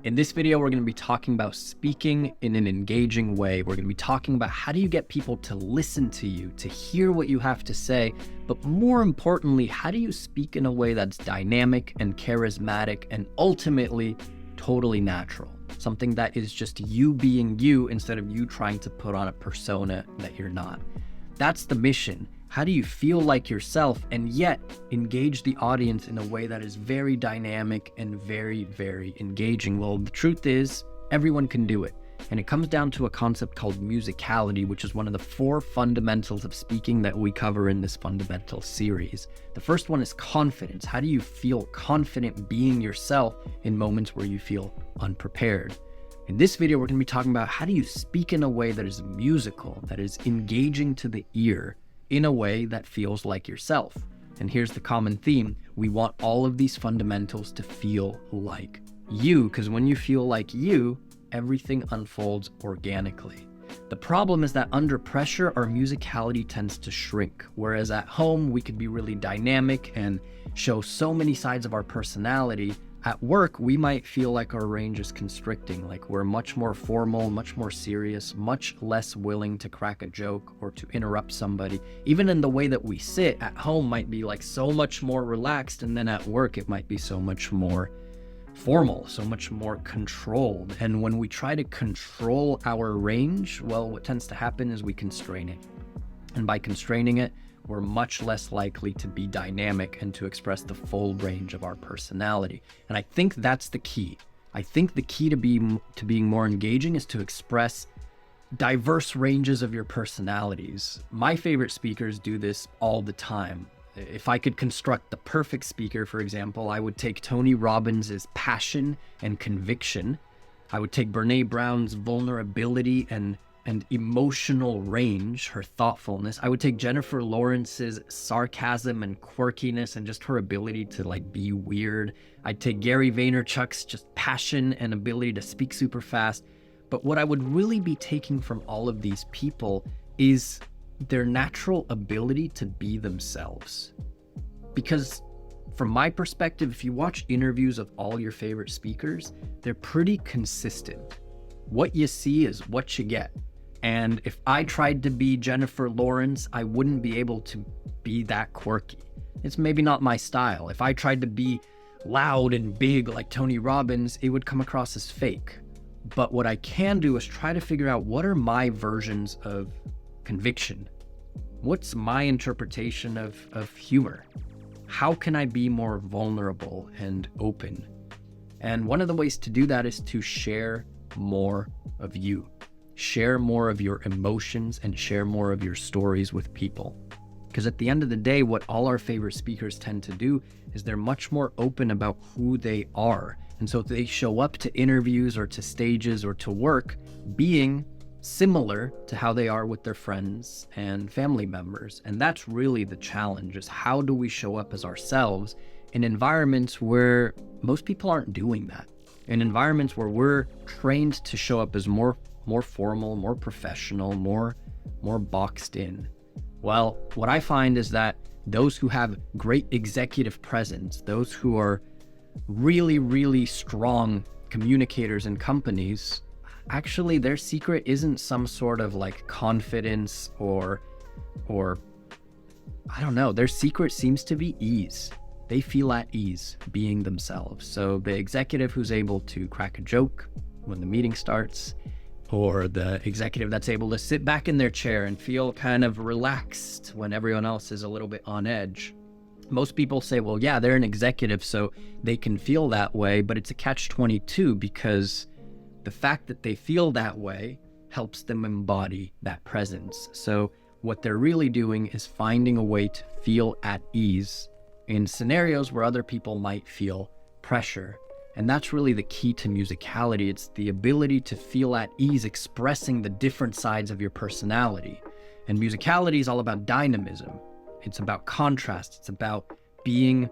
In this video, we're going to be talking about speaking in an engaging way. We're going to be talking about how do you get people to listen to you, to hear what you have to say, but more importantly, how do you speak in a way that's dynamic and charismatic and ultimately totally natural? Something that is just you being you instead of you trying to put on a persona that you're not. That's the mission. How do you feel like yourself and yet engage the audience in a way that is very dynamic and very, very engaging? Well, the truth is everyone can do it. And it comes down to a concept called musicality, which is one of the 4 fundamentals of speaking that we cover in this fundamental series. The first one is confidence. How do you feel confident being yourself in moments where you feel unprepared? In this video, we're going to be talking about how do you speak in a way that is musical, that is engaging to the ear, in a way that feels like yourself. And here's the common theme. We want all of these fundamentals to feel like you, because when you feel like you, everything unfolds organically. The problem is that under pressure, our musicality tends to shrink, whereas at home, we could be really dynamic and show so many sides of our personality. At work, we might feel like our range is constricting, like we're much more formal, much more serious, much less willing to crack a joke or to interrupt somebody. Even in the way that we sit at home might be like so much more relaxed, and then at work it might be so much more formal, so much more controlled. And when we try to control our range, well, what tends to happen is we constrain it. And by constraining it, we're much less likely to be dynamic and to express the full range of our personality. And I think that's the key. I think the key to being more engaging is to express diverse ranges of your personalities. My favorite speakers do this all the time. If I could construct the perfect speaker, for example, I would take Tony Robbins' passion and conviction. I would take Brené Brown's vulnerability and emotional range, her thoughtfulness. I would take Jennifer Lawrence's sarcasm and quirkiness and just her ability to like be weird. I'd take Gary Vaynerchuk's just passion and ability to speak super fast. But what I would really be taking from all of these people is their natural ability to be themselves. Because from my perspective, if you watch interviews of all your favorite speakers, they're pretty consistent. What you see is what you get. And if I tried to be Jennifer Lawrence, I wouldn't be able to be that quirky. It's maybe not my style. If I tried to be loud and big like Tony Robbins, it would come across as fake. But what I can do is try to figure out what are my versions of conviction? What's my interpretation of humor? How can I be more vulnerable and open? And one of the ways to do that is to share more of you. Share more of your emotions and share more of your stories with people. Because at the end of the day, what all our favorite speakers tend to do is they're much more open about who they are. And so they show up to interviews or to stages or to work being similar to how they are with their friends and family members. And that's really the challenge, is how do we show up as ourselves in environments where most people aren't doing that? In environments where we're trained to show up as more formal, more professional, more boxed in. Well, what I find is that those who have great executive presence, those who are really, really strong communicators in companies, actually their secret isn't some sort of like confidence or I don't know, their secret seems to be ease. They feel at ease being themselves. So the executive who's able to crack a joke when the meeting starts, or the executive that's able to sit back in their chair and feel kind of relaxed when everyone else is a little bit on edge. Most people say, well, yeah, they're an executive, so they can feel that way, but it's a catch-22 because the fact that they feel that way helps them embody that presence. So what they're really doing is finding a way to feel at ease in scenarios where other people might feel pressure. And that's really the key to musicality. It's the ability to feel at ease expressing the different sides of your personality. And musicality is all about dynamism. It's about contrast. It's about being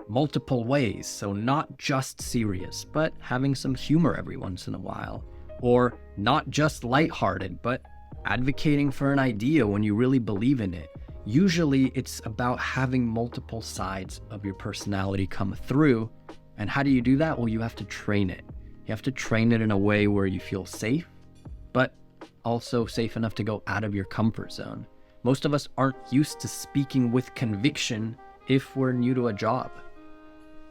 multiple ways. So not just serious, but having some humor every once in a while. Or not just lighthearted, but advocating for an idea when you really believe in it. Usually it's about having multiple sides of your personality come through. And how do you do that? Well, you have to train it. You have to train it in a way where you feel safe, but also safe enough to go out of your comfort zone. Most of us aren't used to speaking with conviction if we're new to a job.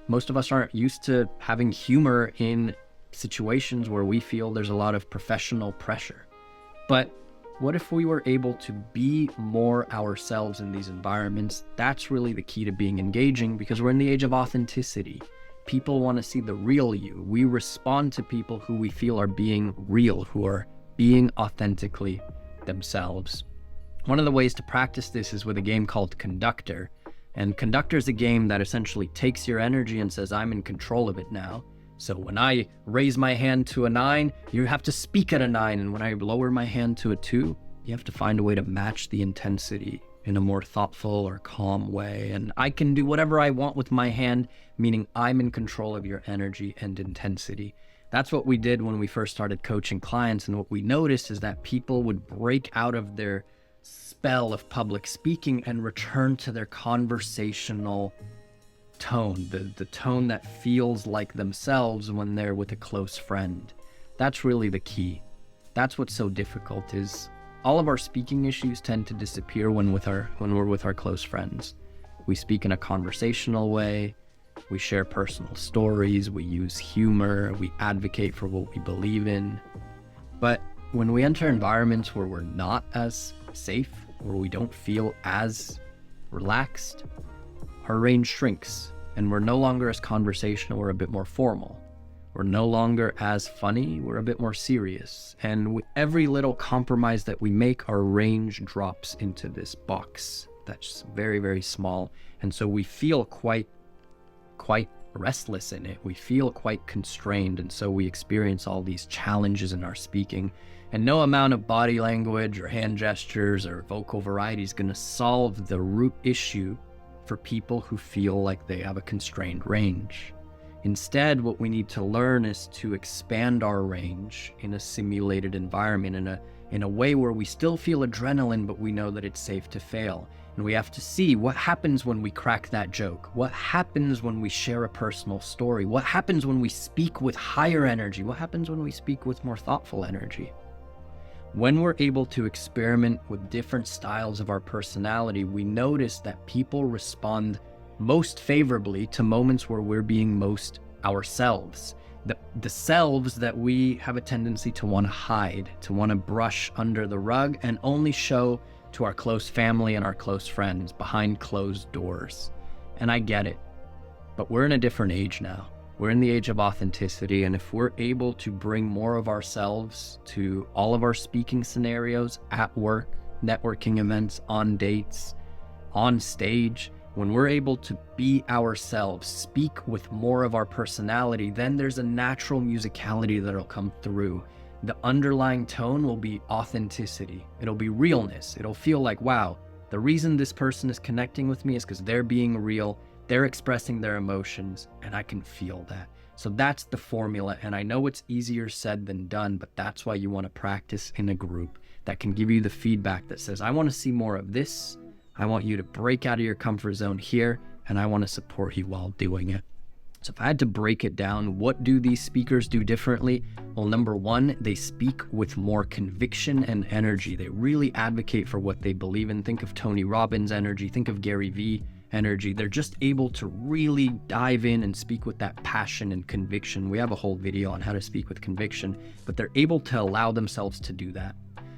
Most of us aren't used to having humor in situations where we feel there's a lot of professional pressure. But what if we were able to be more ourselves in these environments? That's really the key to being engaging, because we're in the age of authenticity. People want to see the real you. We respond to people who we feel are being real, who are being authentically themselves. One of the ways to practice this is with a game called Conductor. And Conductor is a game that essentially takes your energy and says, I'm in control of it now. So when I raise my hand to a 9, you have to speak at a 9. And when I lower my hand to a 2, you have to find a way to match the intensity in a more thoughtful or calm way. And I can do whatever I want with my hand, meaning I'm in control of your energy and intensity. That's what we did when we first started coaching clients. And what we noticed is that people would break out of their spell of public speaking and return to their conversational tone, the tone that feels like themselves when they're with a close friend. That's really the key. That's what's so difficult, is all of our speaking issues tend to disappear when we're with our close friends. We speak in a conversational way, we share personal stories, we use humor, we advocate for what we believe in. But when we enter environments where we're not as safe, where we don't feel as relaxed, our range shrinks, and we're no longer as conversational, we're a bit more formal. We're no longer as funny, we're a bit more serious. And with every little compromise that we make, our range drops into this box that's very, very small. And so we feel quite restless in it. We feel quite constrained, and so we experience all these challenges in our speaking. And no amount of body language or hand gestures or vocal variety is going to solve the root issue for people who feel like they have a constrained range. Instead, what we need to learn is to expand our range in a simulated environment, in a way where we still feel adrenaline, but we know that it's safe to fail. And we have to see what happens when we crack that joke. What happens when we share a personal story? What happens when we speak with higher energy? What happens when we speak with more thoughtful energy? When we're able to experiment with different styles of our personality, we notice that people respond most favorably to moments where we're being most ourselves. The selves that we have a tendency to want to hide, to want to brush under the rug and only show to our close family and our close friends behind closed doors. And I get it, but we're in a different age now. We're in the age of authenticity, and if we're able to bring more of ourselves to all of our speaking scenarios, at work, networking events, on dates, on stage, when we're able to be ourselves, speak with more of our personality, then there's a natural musicality that'll come through. The underlying tone will be authenticity. It'll be realness. It'll feel like, wow, the reason this person is connecting with me is because they're being real. They're expressing their emotions, and I can feel that. So that's the formula, and I know it's easier said than done, but that's why you want to practice in a group that can give you the feedback that says, I want to see more of this, I want you to break out of your comfort zone here, and I want to support you while doing it. So if I had to break it down, what do these speakers do differently? Well, number one, they speak with more conviction and energy. They really advocate for what they believe in. Think of Tony Robbins energy, think of Gary Vee energy. They're just able to really dive in and speak with that passion and conviction. We have a whole video on how to speak with conviction, but they're able to allow themselves to do that.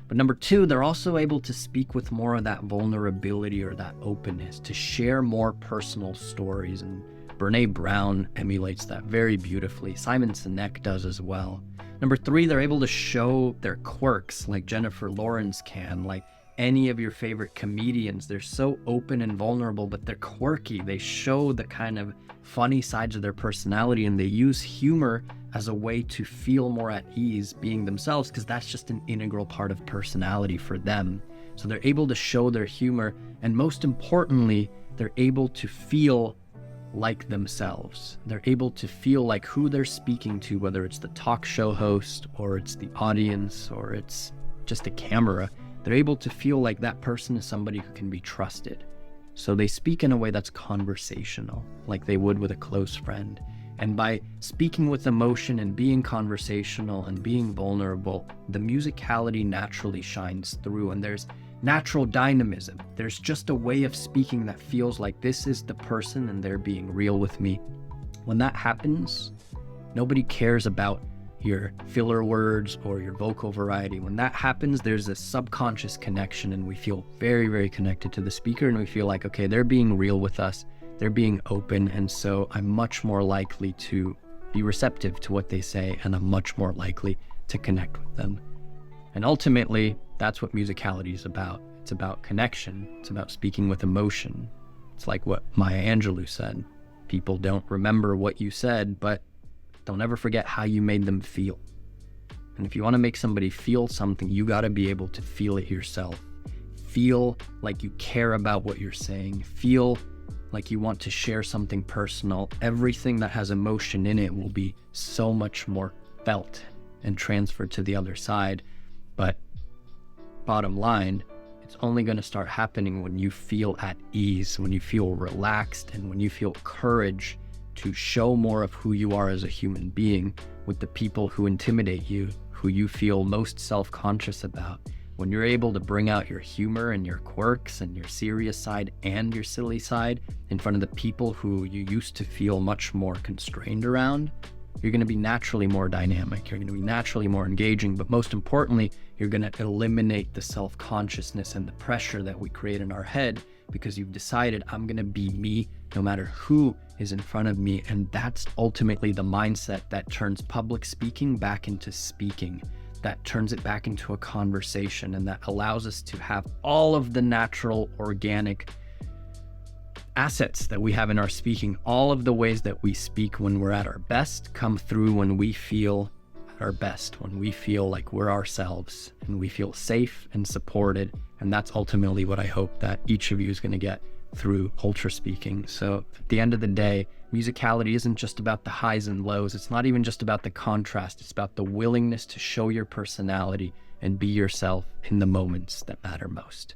But number two, they're also able to speak with more of that vulnerability or that openness, to share more personal stories. And Brene Brown emulates that very beautifully. Simon Sinek does as well. Number three, they're able to show their quirks like Jennifer Lawrence can, like any of your favorite comedians. They're so open and vulnerable, but they're quirky. They show the kind of funny sides of their personality, and they use humor as a way to feel more at ease being themselves, because that's just an integral part of personality for them. So they're able to show their humor, and most importantly, they're able to feel like themselves. They're able to feel like who they're speaking to, whether it's the talk show host or it's the audience or it's just a camera. They're able to feel like that person is somebody who can be trusted. So they speak in a way that's conversational, like they would with a close friend. And by speaking with emotion and being conversational and being vulnerable, the musicality naturally shines through, and there's natural dynamism. There's just a way of speaking that feels like this is the person and they're being real with me. When that happens, nobody cares about your filler words or your vocal variety. When that happens, there's a subconscious connection, and we feel very, very connected to the speaker, and we feel like, okay, they're being real with us, they're being open, and so I'm much more likely to be receptive to what they say, and I'm much more likely to connect with them. And ultimately, that's what musicality is about. It's about connection. It's about speaking with emotion. It's like what Maya Angelou said. People don't remember what you said, but don't ever forget how you made them feel. And if you want to make somebody feel something, you got to be able to feel it yourself. Feel like you care about what you're saying. Feel like you want to share something personal. Everything that has emotion in it will be so much more felt and transferred to the other side. But bottom line, it's only going to start happening when you feel at ease, when you feel relaxed, and when you feel courage to show more of who you are as a human being with the people who intimidate you, who you feel most self-conscious about. When you're able to bring out your humor and your quirks and your serious side and your silly side in front of the people who you used to feel much more constrained around, you're going to be naturally more dynamic. You're going to be naturally more engaging, but most importantly, you're going to eliminate the self-consciousness and the pressure that we create in our head, because you've decided, I'm going to be me no matter who is in front of me. And that's ultimately the mindset that turns public speaking back into speaking, that turns it back into a conversation, and that allows us to have all of the natural, organic assets that we have in our speaking. All of the ways that we speak when we're at our best come through when we feel at our best, when we feel like we're ourselves and we feel safe and supported. And that's ultimately what I hope that each of you is going to get through Ultraspeaking. So at the end of the day, musicality isn't just about the highs and lows. It's not even just about the contrast. It's about the willingness to show your personality and be yourself in the moments that matter most.